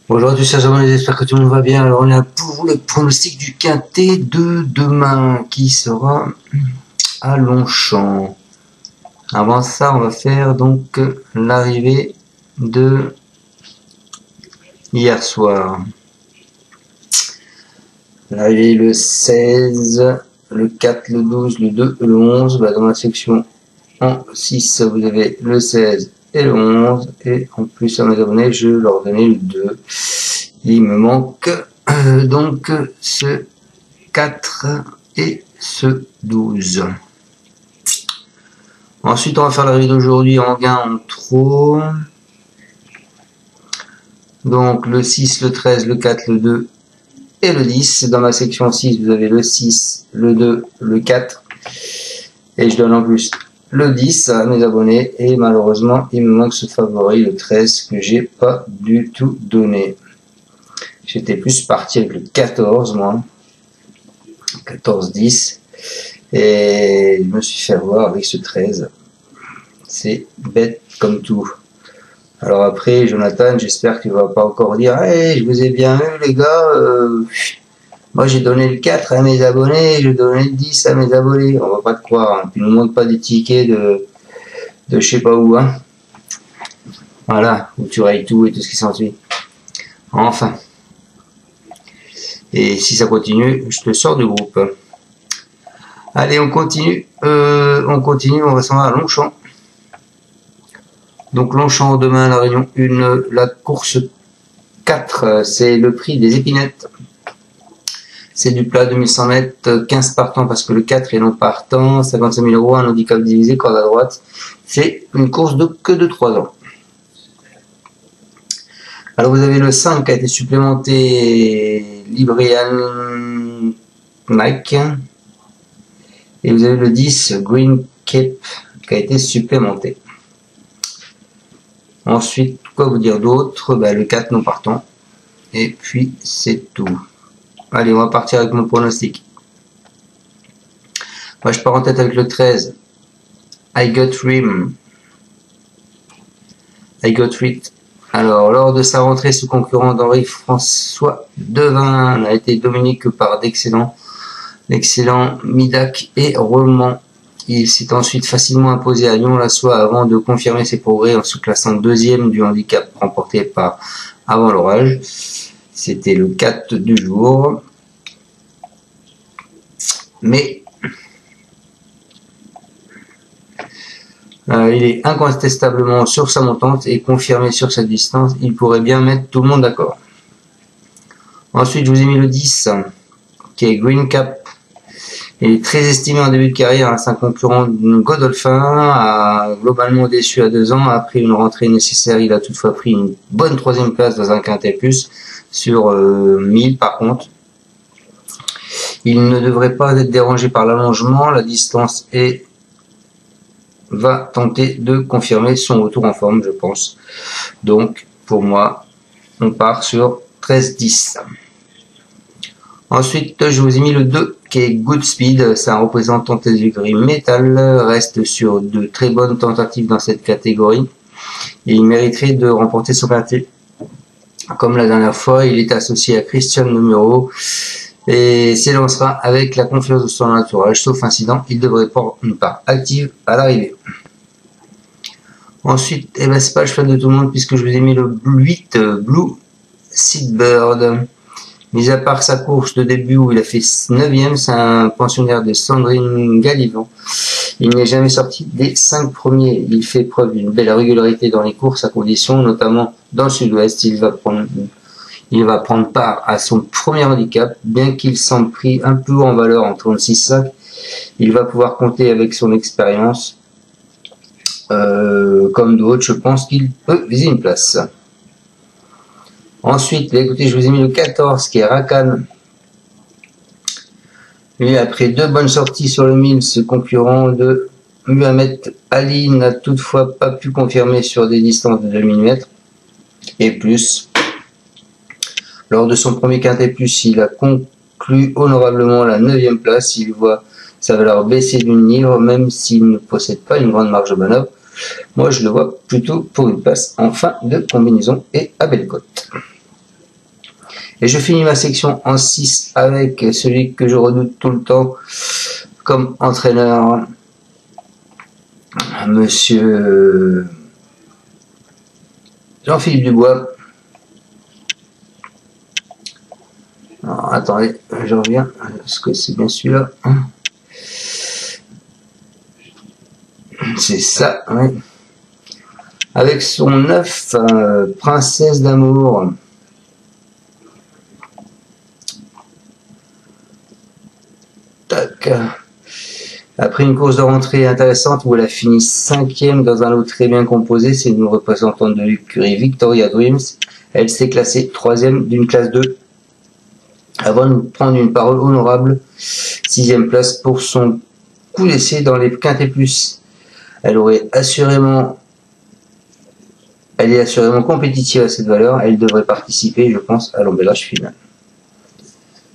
Bonjour à tous chers abonnés, j'espère que tout le monde va bien. Alors on est là pour le pronostic du quintet de demain qui sera à Longchamp. Avant ça, on va faire donc l'arrivée de hier soir. L'arrivée le 16, le 4, le 12, le 2 et le 11. Dans la section en 6, vous avez le 16 et le 11. Et en plus à mes abonnés, je leur donnais le 2. Il me manque donc ce 4 et ce 12. Ensuite, on va faire l'arrivée d'aujourd'hui en gain en trop. Donc le 6, le 13, le 4, le 2 et le 10. Dans ma section 6, vous avez le 6, le 2, le 4. Et je donne en plus le 10 à mes abonnés. Et malheureusement, il me manque ce favori, le 13, que j'ai pas du tout donné. J'étais plus parti avec le 14, moi. 14-10. Et je me suis fait voir avec ce 13. C'est bête comme tout. Alors après, Jonathan, j'espère qu'il va pas encore dire hey, je vous ai bien eu les gars. Moi j'ai donné le 4 à mes abonnés, je donnais le 10 à mes abonnés. On va pas te croire. Hein. Puis ne montre pas des tickets de je sais pas où. Hein. Voilà, où tu rayes tout et tout ce qui s'ensuit. Enfin. Et si ça continue, je te sors du groupe. Allez, on continue. On va s'en aller à Longchamp. Donc Longchamp, demain, la réunion 1, la course 4, c'est le prix des épinettes. C'est du plat 2100 mètres, 15 partants parce que le 4 est non partant, 55 000 €, un handicap divisé, corde à droite. C'est une course que de 3 ans. Alors vous avez le 5 qui a été supplémenté Librian Mike. Et vous avez le 10 Green Cape qui a été supplémenté. Ensuite, quoi vous dire d'autre? Le 4 non partant. Et puis c'est tout. Allez, on va partir avec mon pronostic. Moi je pars en tête avec le 13. I Got Rim. I Got Rit. Alors, lors de sa rentrée, ce concurrent d'Henri-François Devin a été dominé que par d'excellents Midak et Roman. Il s'est ensuite facilement imposé à Lyon-la-Soie avant de confirmer ses progrès en se classant deuxième du handicap remporté par Avant l'orage. C'était le 4 du jour. Mais il est incontestablement sur sa montante et confirmé sur sa distance. Il pourrait bien mettre tout le monde d'accord. Ensuite, je vous ai mis le 10, qui est Green Cap. Il est très estimé en début de carrière. C'est un concurrent de Godolphin, a globalement déçu à 2 ans. Après une rentrée nécessaire, il a toutefois pris une bonne 3e place dans un quintet plus sur 1000 par contre. Il ne devrait pas être dérangé par l'allongement. La distance va tenter de confirmer son retour en forme, je pense. Donc, pour moi, on part sur 13-10. Ensuite, je vous ai mis le 2, qui est Good Speed. C'est un représentant du gris métal. Reste sur de très bonnes tentatives dans cette catégorie. Et il mériterait de remporter son quintet. Comme la dernière fois, il est associé à Christian Numero. Et s'élancera avec la confiance de son entourage, sauf incident, il devrait prendre une part active à l'arrivée. Ensuite, c'est pas le cheval de tout le monde puisque je vous ai mis le 8 Blue Seedbird. Mis à part sa course de début où il a fait 9e, c'est un pensionnaire de Sandrine Gallivant. Il n'est jamais sorti des 5 premiers. Il fait preuve d'une belle régularité dans les courses à condition, notamment dans le sud-ouest. Il va prendre part à son premier handicap, bien qu'il semble pris un peu haut en valeur en 36,5. Il va pouvoir compter avec son expérience. Comme d'autres, je pense qu'il peut viser une place. Ensuite, écoutez, je vous ai mis le 14 qui est Rakan. Lui, après 2 bonnes sorties sur le 1000, ce concurrent de Muhammad Ali n'a toutefois pas pu confirmer sur des distances de 2000 mètres et plus. Lors de son premier quintet plus, il a conclu honorablement la 9e place. Il voit sa valeur baisser d'une livre, même s'il ne possède pas une grande marge de manœuvre. Moi, je le vois plutôt pour une place en fin de combinaison et à belle cote. Et je finis ma section en 6 avec celui que je redoute tout le temps comme entraîneur, Monsieur Jean-Philippe Dubois. Alors, attendez, je reviens. Est-ce que c'est bien celui-là? C'est ça, oui. Avec son 9, Princesse d'amour. Tac. Après une course de rentrée intéressante où elle a fini 5e dans un lot très bien composé, c'est une représentante de l'écurie Victoria Dreams. Elle s'est classée 3e d'une classe 2 avant de prendre une parole honorable 6e place pour son coup d'essai dans les quintés plus. Elle est assurément compétitive à cette valeur. Elle devrait participer, je pense, à l'emballage final.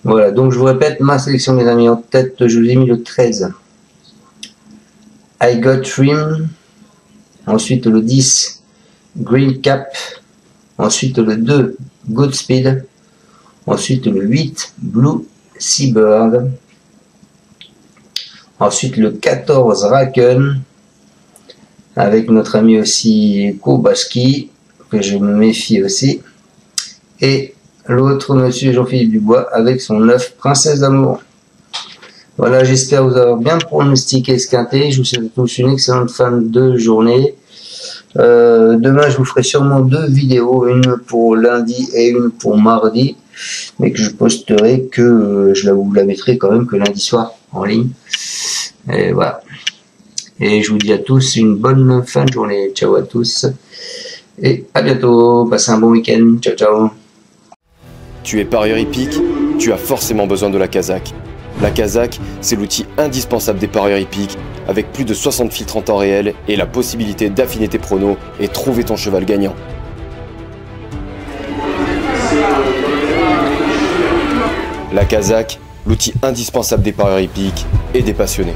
Voilà, donc je vous répète ma sélection, mes amis. En tête, je vous ai mis le 13. I Got Dream. Ensuite, le 10, Green Cap. Ensuite, le 2, Goodspeed. Ensuite, le 8, Blue Seabird. Ensuite, le 14, Raken. Avec notre ami aussi Kobaski, que je me méfie aussi. Et l'autre, monsieur Jean-Philippe Dubois, avec son 9, Princesse d'amour. Voilà, j'espère vous avoir bien pronostiqué ce quintet. Je vous souhaite à tous une excellente fin de journée. Demain, je vous ferai sûrement 2 vidéos, une pour lundi et une pour mardi, mais que je posterai que je vous la mettrai quand même que lundi soir en ligne. Et voilà. Et je vous dis à tous une bonne fin de journée. Ciao à tous. Et à bientôt. Passez un bon week-end. Ciao, ciao. Tu es parieur hippique, tu as forcément besoin de la Kazakh. La Kazakh, c'est l'outil indispensable des parieurs hippiques, avec plus de 60 filtres en temps réel et la possibilité d'affiner tes pronos et trouver ton cheval gagnant. La Kazakh, l'outil indispensable des parieurs hippiques et des passionnés.